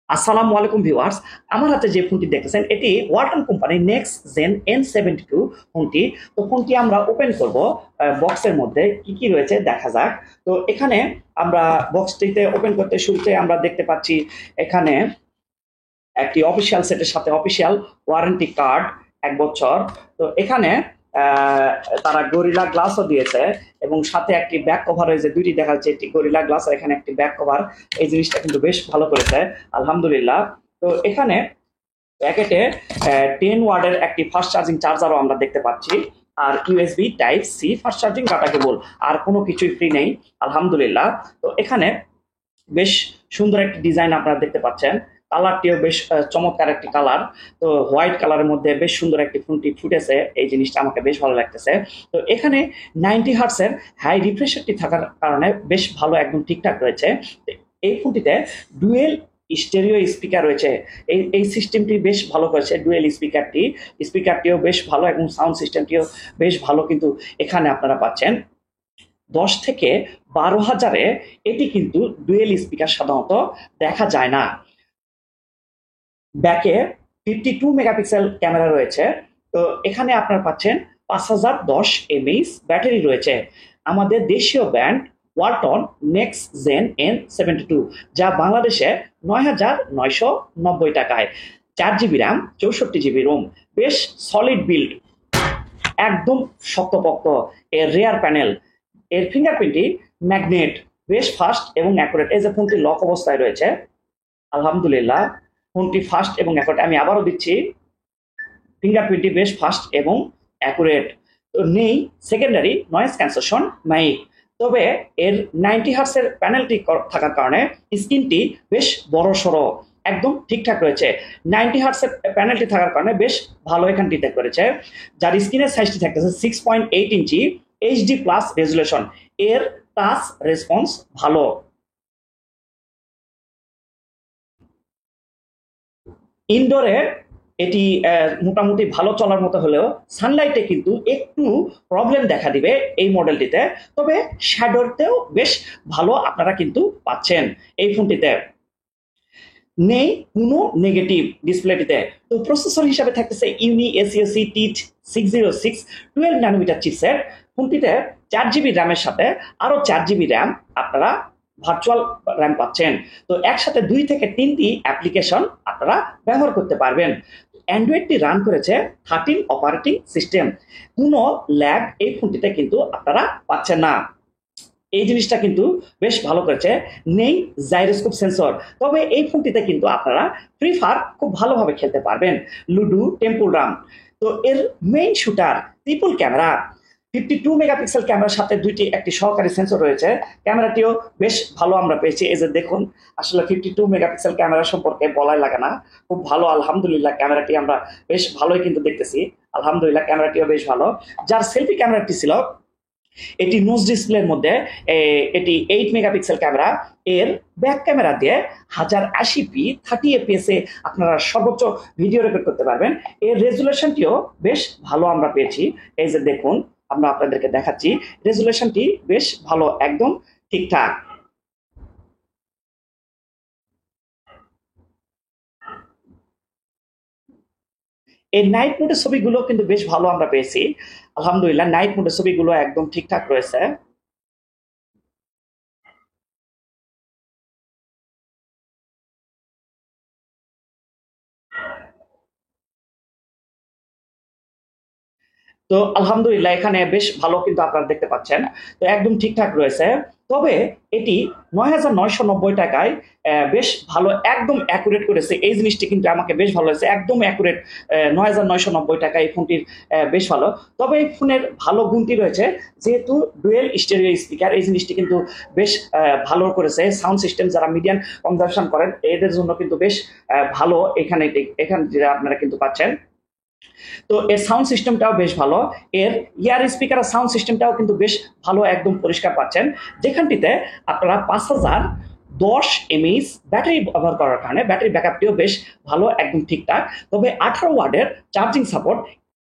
আসসালামু আলাইকুম ভিউয়ার্স। আমার হাতে যে ফোনটি দেখতেছেন এটি ওয়ালটন কোম্পানির নেক্সট জেন N72 ফোনটি। তো ফোনটি আমরা ওপেন করব। বক্সের মধ্যে কি কি রয়েছে দেখা যাক। তো এখানে আমরা বক্সটিতে ওপেন করতে শুরুতে আমরা দেখতে পাচ্ছি এখানে একটি অফিসিয়াল সেটের সাথে অফিসিয়াল ওয়ারেন্টি কার্ড 1 বছর। তো এখানে আহ, তারা গরিলা গ্লাসও দিয়েছে এবং সাথে একটি ব্যাক কভার রয়েছে, দুইটি দেখা যাচ্ছে, একটি গরিলা গ্লাস আর এখানে একটি ব্যাক কভার। এই জিনিসটা কিন্তু বেশ ভালো করেছে, আলহামদুলিল্লাহ। তো এখানে প্যাকেটে 10 ওয়াটের একটি ফাস্ট চার্জিং চার্জারও আমরা দেখতে পাচ্ছি, আর USB type C fast charging data cable, আর কোনো কিছুই ফ্রি নেই, আলহামদুলিল্লাহ। তো এখানে বেশ সুন্দর একটি ডিজাইন আপনারা দেখতে পাচ্ছেন, কালারটিও বেশ চমৎকার একটি কালার। তো হোয়াইট কালারের মধ্যে বেশ সুন্দর একটি ফোনটি ফুটেছে, এই জিনিসটা আমাকে বেশ ভালো লাগতেছে। তো এখানে 90 হার্টসের হাই রিফ্রেশারটি থাকার কারণে বেশ ভালো, একদম ঠিকঠাক রয়েছে। তো এই ফোনটিতে ডুয়েল স্টেরিও স্পিকার রয়েছে, এই সিস্টেমটি বেশ ভালো করেছে, ডুয়েল স্পিকারটিও বেশ ভালো এবং সাউন্ড সিস্টেমটিও বেশ ভালো কিন্তু এখানে আপনারা পাচ্ছেন। 10 থেকে 12 হাজারে এটি কিন্তু ডুয়েল স্পিকার সাধারণত দেখা যায় না। ব্যাকে 52 মেগাপিক্সেল ক্যামেরা রয়েছে। তো এখানে আপনারা পাচ্ছেন 5010 mAh ব্যাটারি রয়েছে। আমাদের দেশীয় brand Walton next gen N72, যা বাংলাদেশে 9,990 টাকায়। 4 জিবি র্যাম, 64 জিবি রোম, বেশ সলিড বিল্ড, একদম শক্তপোক্ত। এর রেয়ার প্যানেল, এর ফিঙ্গারপ্রিন্টটি ম্যাগনেট, বেশ ফাস্ট এবং অ্যাকুরেট। এই যে ফোনটি লক অবস্থায় রয়েছে, আলহামদুলিল্লাহ ফোনটি ফাস্ট এবং অ্যাকুরেট। আমি আবারও দিচ্ছি, ফিঙ্গারপ্রিন্টটি বেশ ফাস্ট এবং অ্যাকুরেট। তো নেই সেকেন্ডারি নয়েজ ক্যান্সেলেশন মাইক, তবে এর 90 হার্টসের প্যানেলটি থাকার কারণে স্ক্রিনটি বেশ বড় সড়ো, একদম ঠিকঠাক রয়েছে। 90 হার্টসের প্যানেলটি থাকার কারণে বেশ ভালো এখানে ডিটেক্ট করেছে। যার স্ক্রিনের সাইজটি থাকতেছে 6.8 ইঞ্চি, এইচডি প্লাস রেজুলেশন। এর টাচ রেসপন্স ভালো। ইনডোরে এটি মোটামুটি ভালো চলার মতো হলেও সানলাইটে কিন্তু একটু প্রবলেম দেখা দিবে এই মডেলটিতে। তবে শ্যাডোতেও বেশ ভালো আপনারা কিন্তু পাচ্ছেন এই ফোনটিতে। নেই কোনো নেগেটিভ ডিসপ্লেটিতে। তো প্রসেসর হিসাবে থাকতেছে ইউনি এসিওসি টিচ 606 12 nm চিপসেট। ফোনটিতে 4 জিবি র্যামের সাথে আরো 4 জিবি র্যাম আপনারা ভার্চুয়াল র্যাম পাচ্ছেন। তো একসাথে 2 থেকে 3টি অ্যাপ্লিকেশন আপনারা ব্যবহার করতে পারবেন। অ্যান্ড্রয়েডটি রান করেছে 13 অপারেটিং সিস্টেম। কোনো ল্যাগ এই ফোনটিতে কিন্তু আপনারা পাচ্ছেন না, এই জিনিসটা কিন্তু বেশ ভালো করেছে। নেই জাইরোস্কোপ সেন্সর, তবে এই ফোনটিতে কিন্তু আপনারা ফ্রি ফায়ার খুব ভালোভাবে খেলতে পারবেন, লুডো, টেম্পল রান। তো এর main shooter triple camera, 52 megapixel ক্যামেরার সাথে একটি সহকারী সেন্সর রয়েছে। ক্যামেরাটিও বেশ ভালো আমরা পেয়েছি, এই যে দেখুন। আসলে 52 মেগাপিক্সেল ক্যামেরা সম্পর্কে বলাই লাগে না, খুব ভালো, আলহামদুলিল্লাহ। ক্যামেরাটি আমরা বেশ ভালোই কিন্তু দেখতেছি, আলহামদুলিল্লাহ ক্যামেরাটিও বেশ ভালো। যার সেলফি ক্যামেরাটি ছিল এটি নোজ ডিসপ্লের মধ্যে, এটি 8 মেগাপিক্সেল ক্যামেরা। এর ব্যাক ক্যামেরা দিয়ে 1080p 30 fps এ আপনারা সর্বোচ্চ ভিডিও রেকর্ড করতে পারবেন। এর রেজুলেশনটিও বেশ ভালো আমরা পেয়েছি, এই যে দেখুন, আমরা আপনাদেরকে দেখাচ্ছি, রেজুলেশনটি বেশ ভালো, একদম ঠিকঠাক। এই নাইট মোডের ছবিগুলো কিন্তু বেশ ভালো আমরা পেয়েছি, আলহামদুলিল্লাহ। নাইট মোডের ছবিগুলো একদম ঠিকঠাক রয়েছে। তো আলহামদুলিল্লাহ এখানে বেশ ভালো কিন্তু আপনারা দেখতে পাচ্ছেন, তো একদম ঠিকঠাক রয়েছে। তবে এটি 9,990 টাকায় বেশ ভালো, একদম অ্যাকুরেট করেছে, এই জিনিসটি কিন্তু আমাকে বেশ ভালো লাগছে, একদম অ্যাকুরেট। 9,990 টাকা এই ফোনটির বেশ ভালো। তবে এই ফোনের ভালো গুণটি রয়েছে, যেহেতু ডুয়েল স্টেরিও স্পিকার, এই জিনিসটি কিন্তু বেশ ভালো করেছে। সাউন্ড সিস্টেম যারা মিডিয়াম কনজাম্পশন করেন এদের জন্য কিন্তু বেশ ভালো। এখানে এখানে যেটা আপনারা কিন্তু পাচ্ছেন। তো এর সাউন্ড সিস্টেমটাও বেশ ভালো। এর ইয়ার স্পিকার আর সাউন্ড সিস্টেমটাও কিন্তু বেশ ভালো, একদম পরিষ্কার পাচ্ছেন। যেখানটিতে আপনারা 5010 mAh ব্যাটারি ব্যবহার করার কারণে ব্যাটারি ব্যাকআপটিও বেশ ভালো, একদম ঠিকঠাক। তবে 18 ওয়াটের চার্জিং সাপোর্ট